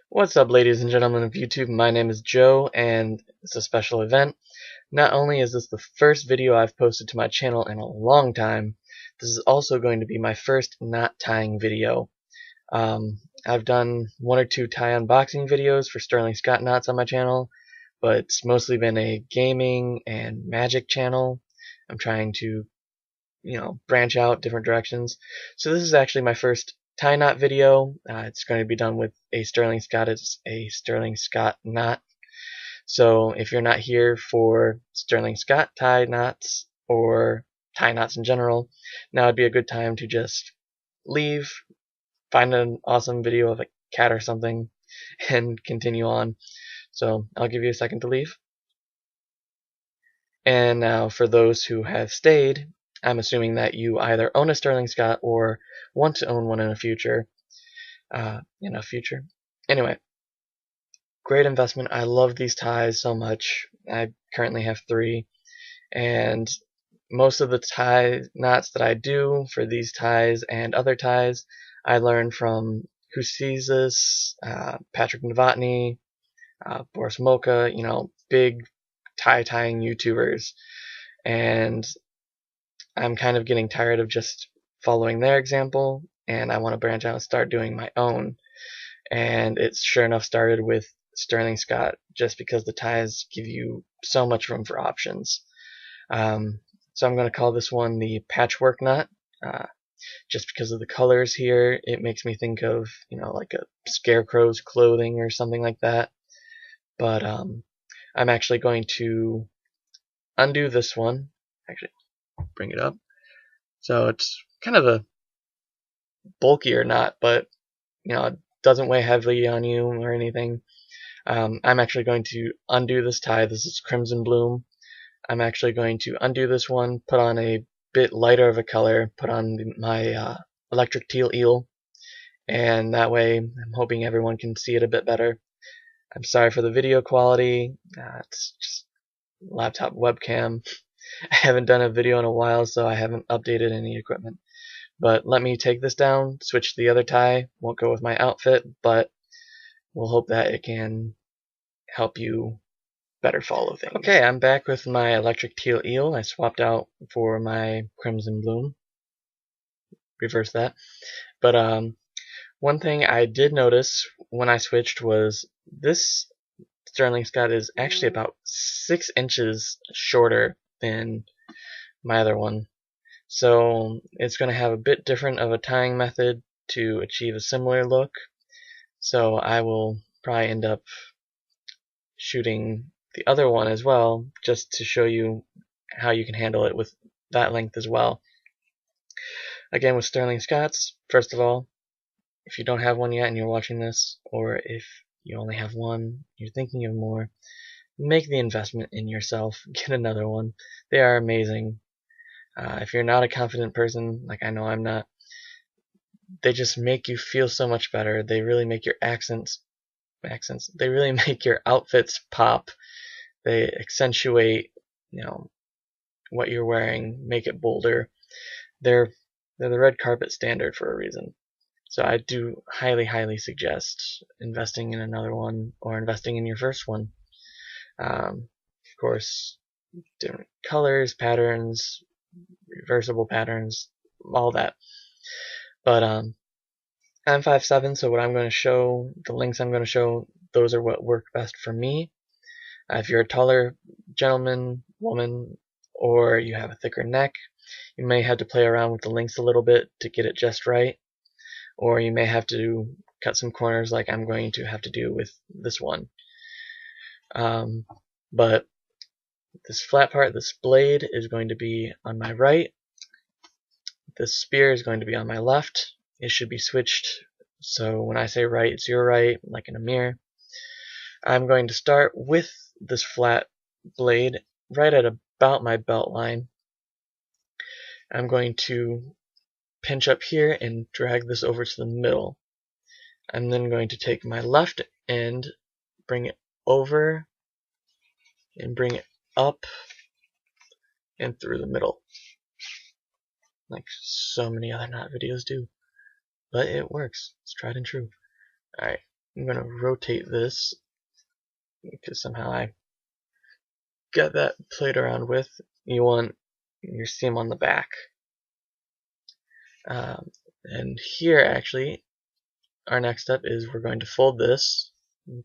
What's up, ladies and gentlemen of YouTube? My name is Joe, and it's a special event. Not only is this the first video I've posted to my channel in a long time, this is also going to be my first knot tying video. I've done one or two tie unboxing videos for Sterling Scott knots on my channel, but it's mostly been a gaming and magic channel. I'm trying to, branch out different directions. So this is actually my first tie knot video. It's going to be done with a Sterling Scott. It's a Sterling Scott knot. So if you're not here for Sterling Scott tie knots or tie knots in general, now would be a good time to just leave, find an awesome video of a cat or something, and continue on. So I'll give you a second to leave. And now for those who have stayed, I'm assuming that you either own a Sterling Scott or want to own one in the future. Anyway, great investment. I love these ties so much. I currently have 3, and most of the tie knots that I do for these ties and other ties, I learned from Husizus, Patrick Novotny, Boris Mocha, big tying YouTubers. And I'm kind of getting tired of just following their example, and I want to branch out and start doing my own. And it's sure enough started with Sterling Scott, just because the ties give you so much room for options. So I'm going to call this one the Patchwork knot, just because of the colors here. It makes me think of, like a scarecrow's clothing or something like that. But I'm actually going to undo this one. Actually, bring it up. So it's kind of a bulkier knot, but it doesn't weigh heavily on you or anything. I'm actually going to undo this tie. This is Crimson Bloom. I'm actually going to undo this one, put on a bit lighter of a color, put on my electric teal eel, and that way I'm hoping everyone can see it a bit better. I'm sorry for the video quality. It's just laptop webcam. I haven't done a video in a while, so I haven't updated any equipment. But let me take this down, switch to the other tie. Won't go with my outfit, but we'll hope that it can help you better follow things. Okay, I'm back with my electric teal eel. I swapped out for my crimson bloom. Reverse that. But one thing I did notice when I switched was this Sterling Scott is actually about 6 inches shorter than my other one. So it's going to have a bit different of a tying method to achieve a similar look. So I will probably end up shooting the other one as well, just to show you how you can handle it with that length as well. Again, with Sterling Scotts, first of all, if you don't have one yet and you're watching this, or if you only have one, you're thinking of more, make the investment in yourself. Get another one. They are amazing. If you're not a confident person, like I know I'm not, they just make you feel so much better. They really make your accents, they really make your outfits pop. They accentuate, what you're wearing, make it bolder. They're the red carpet standard for a reason. So I do highly suggest investing in another one or investing in your first one. Of course, different colors, patterns, reversible patterns, all that. But I'm 5'7", so what I'm going to show, the lengths I'm going to show, those are what work best for me. If you're a taller gentleman, woman, or you have a thicker neck, you may have to play around with the lengths a little bit to get it just right. Or you may have to cut some corners like I'm going to have to do with this one. But this flat part, this blade, is going to be on my right. This spear is going to be on my left. It should be switched, so when I say right, it's your right, like in a mirror. I'm going to start with this flat blade right at about my belt line. I'm going to pinch up here and drag this over to the middle. I'm then going to take my left end, bring it over, and bring it up and through the middle, like so many other knot videos do. But it works. It's tried and true. Alright, I'm going to rotate this because somehow I got that played around with. You want your seam on the back. And here actually, our next step is we're going to fold this,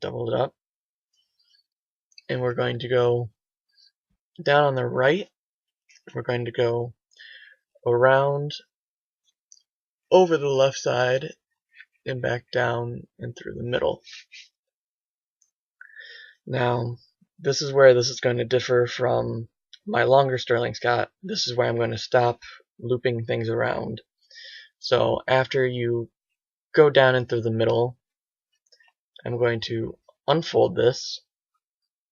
double it up, and we're going to go down on the right. We're going to go around over the left side and back down and through the middle. Now, this is where this is going to differ from my longer Sterling Scott. This is where I'm going to stop looping things around. So after you go down and through the middle, I'm going to unfold this.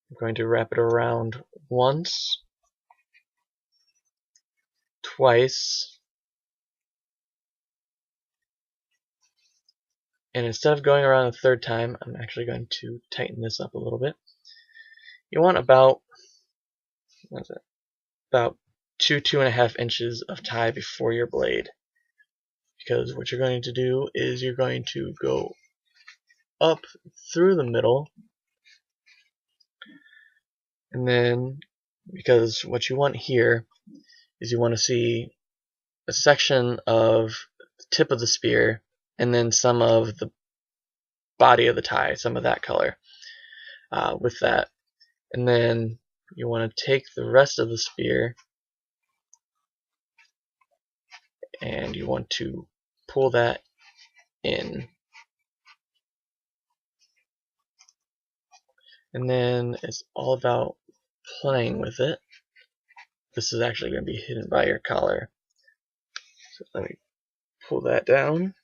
I'm going to wrap it around once, twice, and instead of going around a third time, I'm actually going to tighten this up a little bit. You want about, what is it? About 2.5 inches of tie before your blade, because what you're going to do is you're going to go up through the middle, and then because what you want here is you want to see a section of the tip of the spear and then some of the body of the tie, some of that color with that, and then you want to take the rest of the spear and you want to pull that in, and then it's all about playing with it. This is actually going to be hidden by your collar, so let me pull that down.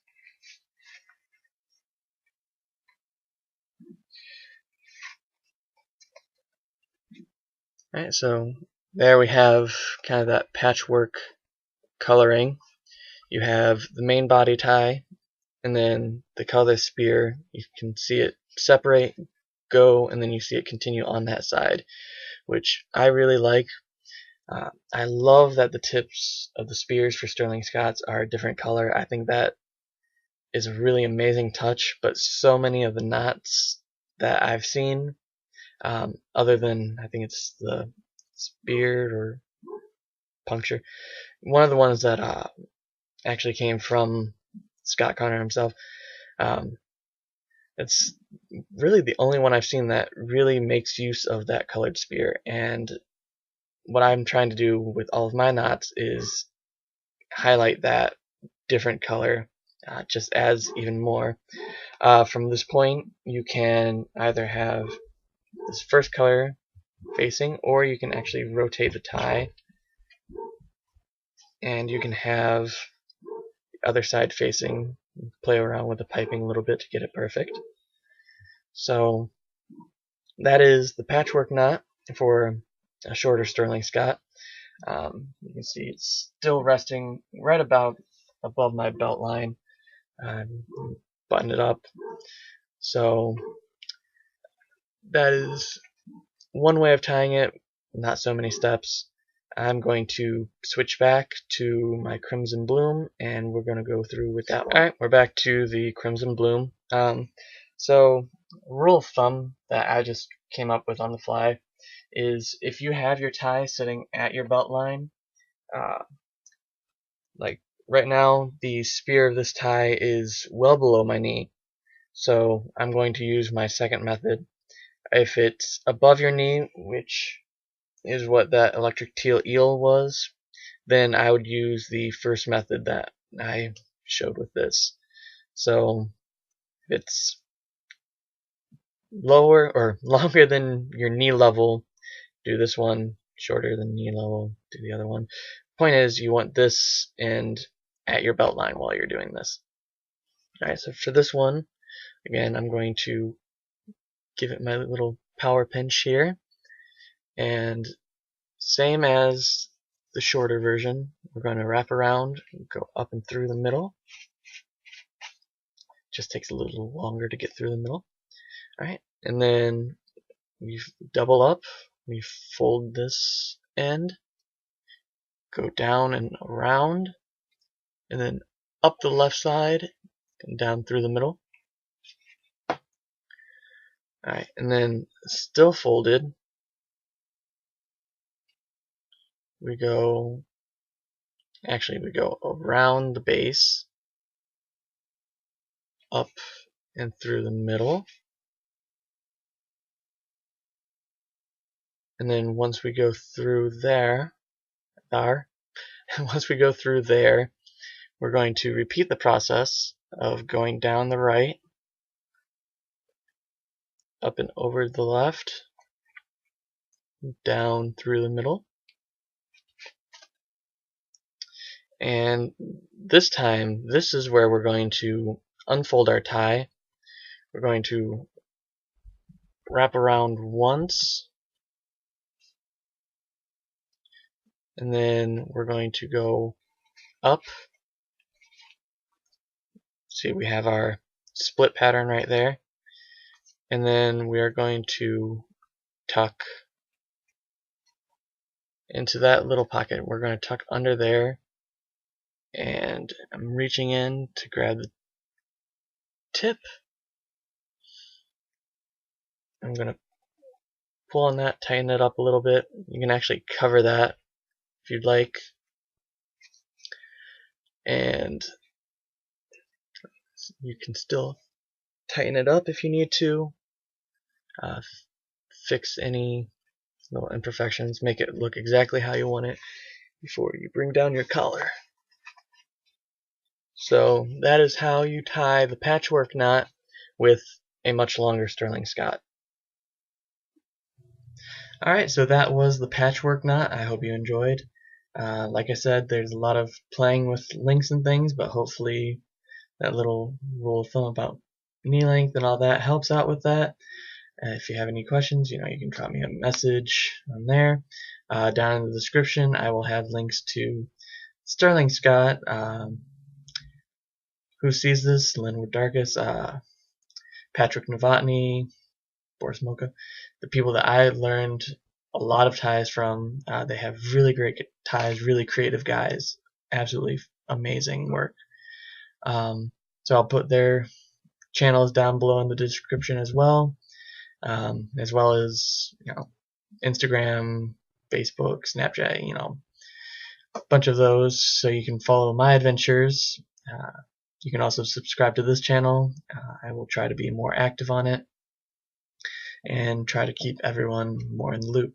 Alright, so there we have kind of that patchwork coloring. You have the main body tie, and then the color spear. You can see it separate, go, and then you see it continue on that side, which I really like. I love that the tips of the spears for Sterling Scotts are a different color. I think that is a really amazing touch, but so many of the knots that I've seen, other than I think it's the spear or puncture, one of the ones that actually came from Scott Connor himself, it's really the only one I've seen that really makes use of that colored spear. And what I'm trying to do with all of my knots is highlight that different color, just adds even more. From this point, you can either have this first color facing, or you can actually rotate the tie, and you can have the other side facing, play around with the piping a little bit to get it perfect. So that is the patchwork knot for a shorter Sterling Scott. You can see it's still resting right about above my belt line. Button it up. So that is one way of tying it, not so many steps. I'm going to switch back to my Crimson Bloom, and we're going to go through with that one. Alright, we're back to the Crimson Bloom. So rule of thumb that I just came up with on the fly is if you have your tie sitting at your belt line, like right now the spear of this tie is well below my knee, so I'm going to use my second method. If it's above your knee, which is what that electric teal eel was, then I would use the first method that I showed with this. So if it's lower or longer than your knee level, do this one. Shorter than knee level, do the other one. Point is, you want this end at your belt line while you're doing this. Alright, so for this one, again, I'm going to give it my little power pinch here, and same as the shorter version, we're going to wrap around and go up and through the middle. Just takes a little longer to get through the middle. Alright, and then we double up, we fold this end, go down and around, and then up the left side and down through the middle. Alright, and then still folded, we go around the base, up and through the middle, and then once we go through there, once we go through there, we're going to repeat the process of going down the right, up and over the left, down through the middle, and this time, this is where we're going to unfold our tie. We're going to wrap around once, and then we're going to go up. See, we have our split pattern right there, and then we are going to tuck into that little pocket. We're going to tuck under there, and I'm reaching in to grab the tip. I'm going to pull on that, tighten it up a little bit. You can actually cover that if you'd like, and you can still tighten it up if you need to, fix any little imperfections, make it look exactly how you want it before you bring down your collar. So that is how you tie the patchwork knot with a much longer sterling Scott. Alright, so that was the patchwork knot. I hope you enjoyed. Like I said, there's a lot of playing with links and things, but hopefully that little rule of thumb about knee length and all that helps out with that. If you have any questions, you can drop me a message on there. Down in the description, I will have links to Sterling Scott, Who Sees This, Linwood Darkus, Patrick Novotny, Boris Mocha, the people that I learned a lot of ties from. They have really great ties, really creative guys, absolutely amazing work. So I'll put their channels down below in the description as well as Instagram, Facebook, Snapchat, a bunch of those, so you can follow my adventures. You can also subscribe to this channel. I will try to be more active on it and try to keep everyone more in the loop.